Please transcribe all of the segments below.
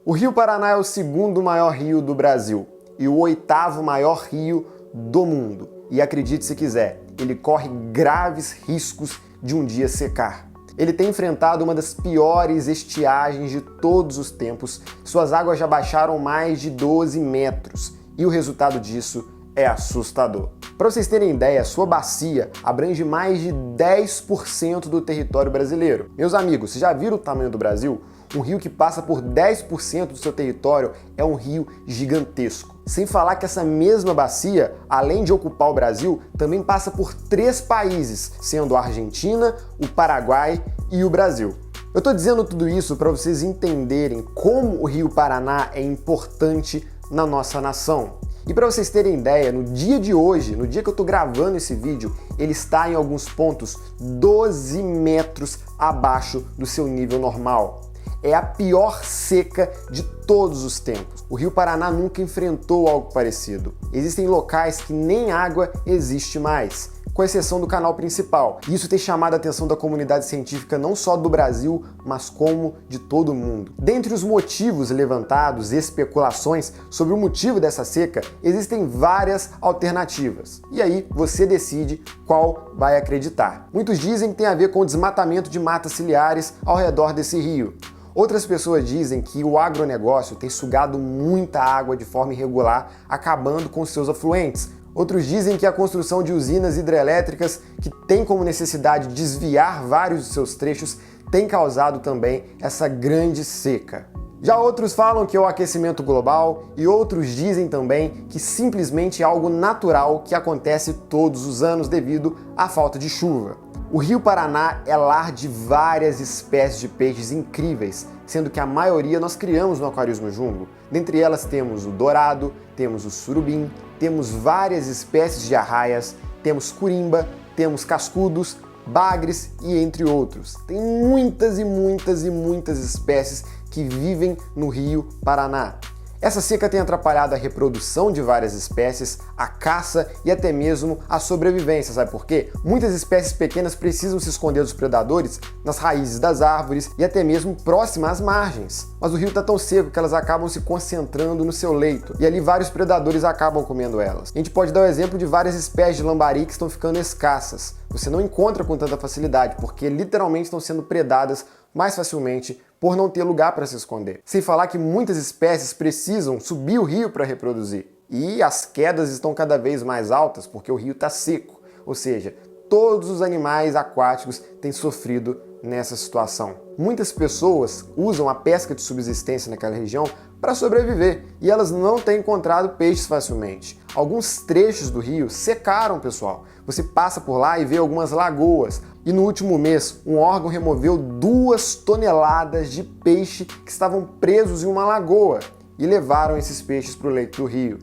O Rio Paraná é o segundo maior rio do Brasil e o oitavo maior rio do mundo. E acredite se quiser, ele corre graves riscos de um dia secar. Ele tem enfrentado uma das piores estiagens de todos os tempos, suas águas já baixaram mais de 12 metros e o resultado disso é assustador. Para vocês terem ideia, sua bacia abrange mais de 10% do território brasileiro. Meus amigos, vocês já viram o tamanho do Brasil? Um rio que passa por 10% do seu território é um rio gigantesco. Sem falar que essa mesma bacia, além de ocupar o Brasil, também passa por 3 países, sendo a Argentina, o Paraguai e o Brasil. Eu estou dizendo tudo isso para vocês entenderem como o Rio Paraná é importante na nossa nação. E para vocês terem ideia, no dia de hoje, no dia que eu estou gravando esse vídeo, ele está em alguns pontos 12 metros abaixo do seu nível normal. É a pior seca de todos os tempos. O Rio Paraná nunca enfrentou algo parecido. Existem locais que nem água existe mais, com exceção do canal principal. E isso tem chamado a atenção da comunidade científica não só do Brasil, mas como de todo o mundo. Dentre os motivos levantados e especulações sobre o motivo dessa seca, existem várias alternativas. E aí você decide qual vai acreditar. Muitos dizem que tem a ver com o desmatamento de matas ciliares ao redor desse rio. Outras pessoas dizem que o agronegócio tem sugado muita água de forma irregular, acabando com seus afluentes. Outros dizem que a construção de usinas hidrelétricas, que tem como necessidade desviar vários de seus trechos, tem causado também essa grande seca. Já outros falam que é o aquecimento global e outros dizem também que simplesmente é algo natural que acontece todos os anos devido à falta de chuva. O Rio Paraná é lar de várias espécies de peixes incríveis, sendo que a maioria nós criamos no Aquarismo Jumbo. Dentre elas temos o dourado, temos o surubim, temos várias espécies de arraias, temos curimba, temos cascudos, bagres e entre outros. Tem muitas e muitas e muitas espécies que vivem no Rio Paraná. Essa seca tem atrapalhado a reprodução de várias espécies, a caça e até mesmo a sobrevivência, sabe por quê? Muitas espécies pequenas precisam se esconder dos predadores nas raízes das árvores e até mesmo próximas às margens. Mas o rio está tão seco que elas acabam se concentrando no seu leito e ali vários predadores acabam comendo elas. A gente pode dar o exemplo de várias espécies de lambari que estão ficando escassas. Você não encontra com tanta facilidade porque literalmente estão sendo predadas mais facilmente por não ter lugar para se esconder. Sem falar que muitas espécies precisam subir o rio para reproduzir. E as quedas estão cada vez mais altas porque o rio está seco. Ou seja, todos os animais aquáticos têm sofrido nessa situação. Muitas pessoas usam a pesca de subsistência naquela região para sobreviver e elas não têm encontrado peixes facilmente. Alguns trechos do rio secaram, pessoal. Você passa por lá e vê algumas lagoas. E no último mês, um órgão removeu 2 toneladas de peixe que estavam presos em uma lagoa e levaram esses peixes para o leito do rio.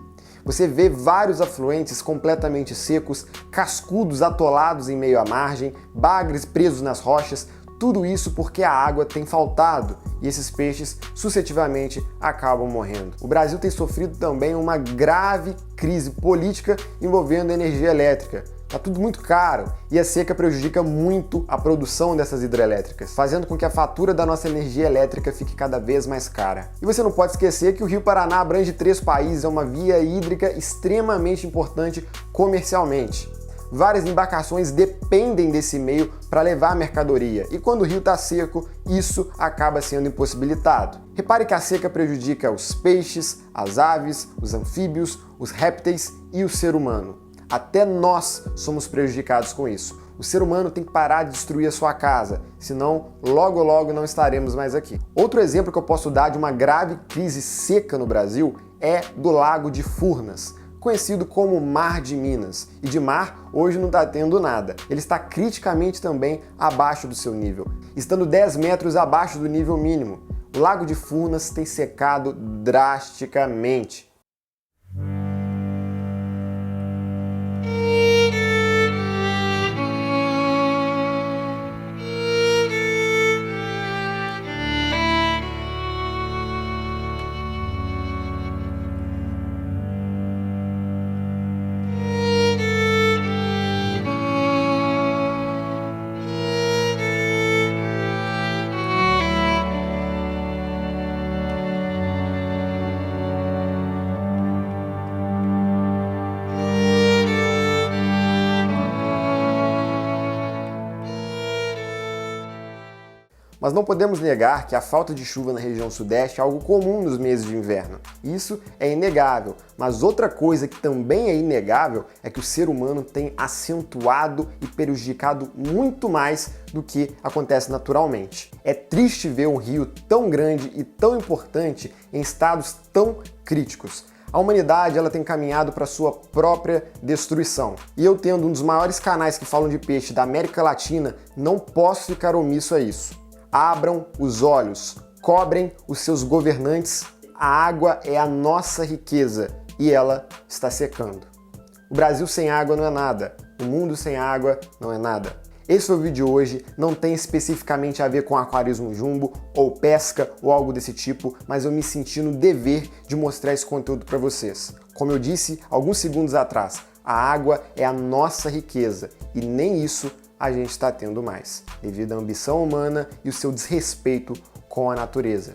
Você vê vários afluentes completamente secos, cascudos atolados em meio à margem, bagres presos nas rochas, tudo isso porque a água tem faltado e esses peixes sucessivamente acabam morrendo. O Brasil tem sofrido também uma grave crise política envolvendo a energia elétrica. Tá tudo muito caro e a seca prejudica muito a produção dessas hidrelétricas, fazendo com que a fatura da nossa energia elétrica fique cada vez mais cara. E você não pode esquecer que o Rio Paraná abrange 3 países, é uma via hídrica extremamente importante comercialmente. Várias embarcações dependem desse meio para levar a mercadoria e quando o rio está seco, isso acaba sendo impossibilitado. Repare que a seca prejudica os peixes, as aves, os anfíbios, os répteis e o ser humano. Até nós somos prejudicados com isso. O ser humano tem que parar de destruir a sua casa, senão logo logo não estaremos mais aqui. Outro exemplo que eu posso dar de uma grave crise seca no Brasil é do Lago de Furnas, conhecido como Mar de Minas. E de mar, hoje não está tendo nada. Ele está criticamente também abaixo do seu nível, estando 10 metros abaixo do nível mínimo. O Lago de Furnas tem secado drasticamente. Mas não podemos negar que a falta de chuva na região sudeste é algo comum nos meses de inverno. Isso é inegável, mas outra coisa que também é inegável é que o ser humano tem acentuado e prejudicado muito mais do que acontece naturalmente. É triste ver um rio tão grande e tão importante em estados tão críticos. A humanidade ela tem caminhado para sua própria destruição. E eu, tendo um dos maiores canais que falam de peixe da América Latina, não posso ficar omisso a isso. Abram os olhos, cobrem os seus governantes. A água é a nossa riqueza e ela está secando. O Brasil sem água não é nada. O mundo sem água não é nada. Esse foi o vídeo de hoje, não tem especificamente a ver com aquarismo jumbo, ou pesca, ou algo desse tipo, mas eu me senti no dever de mostrar esse conteúdo para vocês. Como eu disse alguns segundos atrás, a água é a nossa riqueza, e nem isso a gente está tendo mais, devido à ambição humana e o seu desrespeito com a natureza.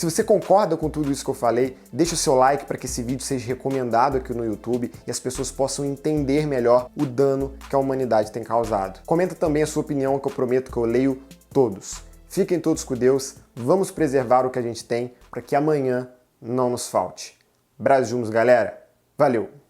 Se você concorda com tudo isso que eu falei, deixa o seu like para que esse vídeo seja recomendado aqui no YouTube e as pessoas possam entender melhor o dano que a humanidade tem causado. Comenta também a sua opinião, que eu prometo que eu leio todos. Fiquem todos com Deus, vamos preservar o que a gente tem para que amanhã não nos falte. Brasil, galera! Valeu!